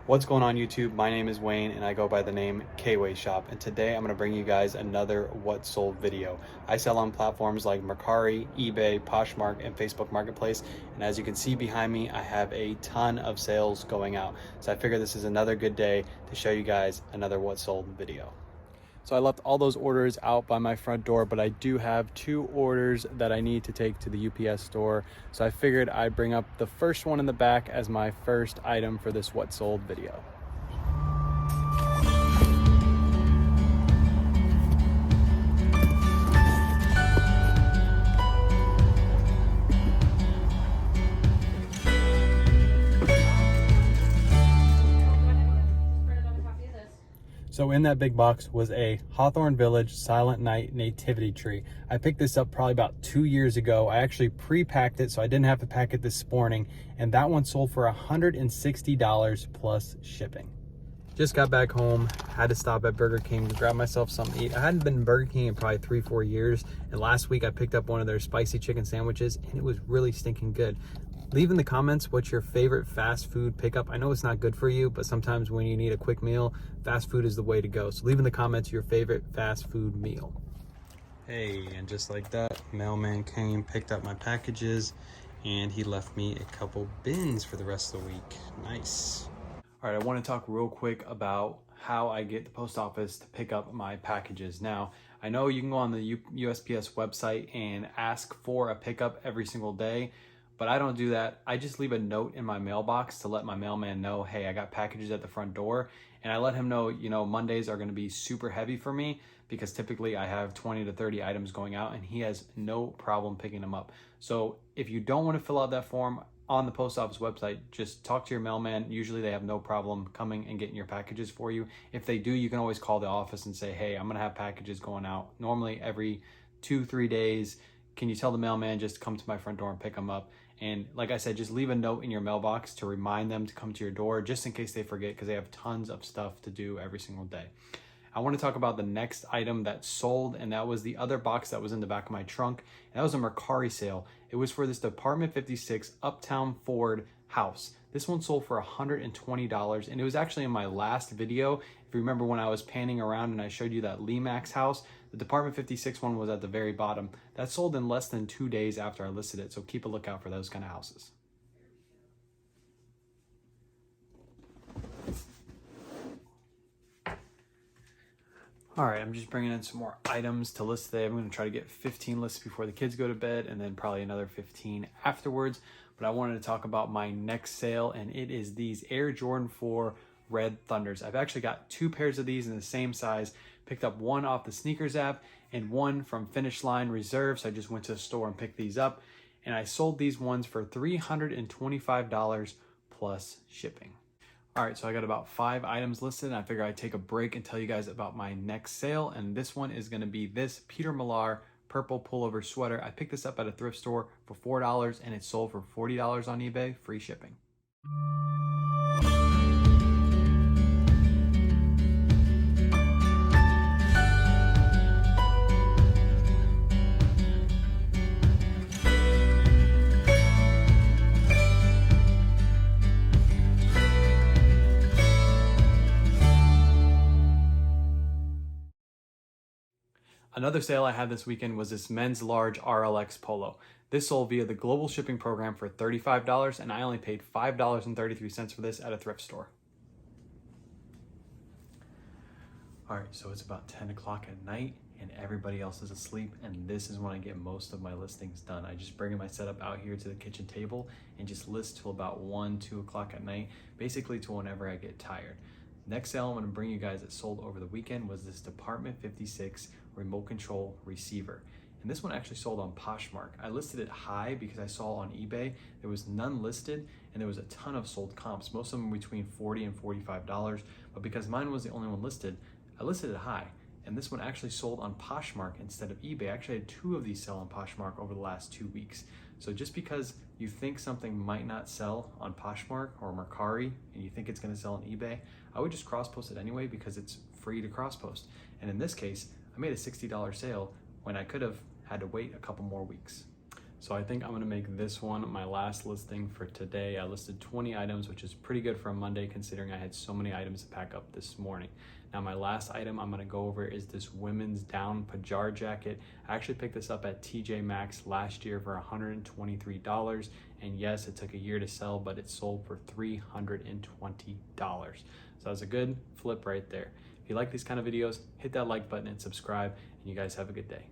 What's going on YouTube? My name is Wayne and I go by the name K-Way Shop, and today I'm going to bring you guys another What Sold video. I sell on platforms like Mercari, eBay, Poshmark, and Facebook Marketplace, and as you can see behind me, I have a ton of sales going out. So I figure this is another good day to show you guys another What Sold video. So I left all those orders out by my front door, but I do have 2 orders that I need to take to the UPS store. So I figured I'd bring up the first one in the back as my first item for this What Sold video. So in that big box was a Hawthorne Village Silent Night nativity tree. I picked this up probably about 2 years ago. I actually pre-packed it so I didn't have to pack it this morning, and that one sold for $160 plus shipping. Just got back home, had to stop at Burger King to grab myself something to eat. I hadn't been to Burger King in probably 3-4 years, and last week I picked up one of their spicy chicken sandwiches and it was really stinking good. Leave in the comments what's your favorite fast food pickup. I know it's not good for you, but sometimes when you need a quick meal, fast food is the way to go. So leave in the comments your favorite fast food meal. Hey, and just like that, mailman came, picked up my packages, and he left me a couple bins for the rest of the week. Nice. All right, I want to talk real quick about how I get the post office to pick up my packages. Now, I know you can go on the USPS website and ask for a pickup every single day, but I don't do that. I just leave a note in my mailbox to let my mailman know, hey, I got packages at the front door. And I let him know, Mondays are gonna be super heavy for me because typically I have 20 to 30 items going out and he has no problem picking them up. So if you don't wanna fill out that form on the post office website, just talk to your mailman. Usually they have no problem coming and getting your packages for you. If they do, you can always call the office and say, hey, I'm gonna have packages going out normally every 2-3 days. Can you tell the mailman just to come to my front door and pick them up? And like I said, just leave a note in your mailbox to remind them to come to your door just in case they forget, because they have tons of stuff to do every single day. I want to talk about the next item that sold, and that was the other box that was in the back of my trunk. And that was a Mercari sale. It was for this Department 56 Uptown Ford house. This one sold for $120, and it was actually in my last video. If you remember when I was panning around and I showed you that Lemax house, the Department 56 one was at the very bottom. That sold in less than 2 days after I listed it, so keep a lookout for those kind of houses. All right, I'm just bringing in some more items to list today. I'm gonna try to get 15 lists before the kids go to bed and then probably another 15 afterwards. But I wanted to talk about my next sale, and it is these Air Jordan 4 Red Thunders. I've actually got 2 pairs of these in the same size. Picked up one off the sneakers app and one from Finish Line Reserve. So I just went to the store and picked these up, and I sold these ones for $325 plus shipping. All right, so I got about 5 items listed, and I figure I'd take a break and tell you guys about my next sale. And this one is gonna be this Peter Millar purple pullover sweater. I picked this up at a thrift store for $4 and it sold for $40 on eBay, free shipping. Another sale I had this weekend was this men's large RLX polo. This sold via the global shipping program for $35, and I only paid $5.33 for this at a thrift store. All right, so it's about 10 o'clock at night and everybody else is asleep, and this is when I get most of my listings done. I just bring my setup out here to the kitchen table and just list till about 1-2 o'clock at night, basically to whenever I get tired. Next sale I'm gonna bring you guys that sold over the weekend was this Department 56 remote control receiver. And this one actually sold on Poshmark. I listed it high because I saw on eBay there was none listed and there was a ton of sold comps, most of them between $40 and $45. But because mine was the only one listed, I listed it high. And this one actually sold on Poshmark instead of eBay. I actually had 2 of these sell on Poshmark over the last 2 weeks. So just because you think something might not sell on Poshmark or Mercari and you think it's gonna sell on eBay, I would just cross-post it anyway because it's free to cross-post. And in this case, I made a $60 sale when I could have had to wait a couple more weeks. So I think I'm gonna make this one my last listing for today. I listed 20 items, which is pretty good for a Monday considering I had so many items to pack up this morning. Now my last item I'm gonna go over is this women's down pajar jacket. I actually picked this up at TJ Maxx last year for $123. And yes, it took a year to sell, but it sold for $320. So that was a good flip right there. If you like these kind of videos, hit that like button and subscribe, and you guys have a good day.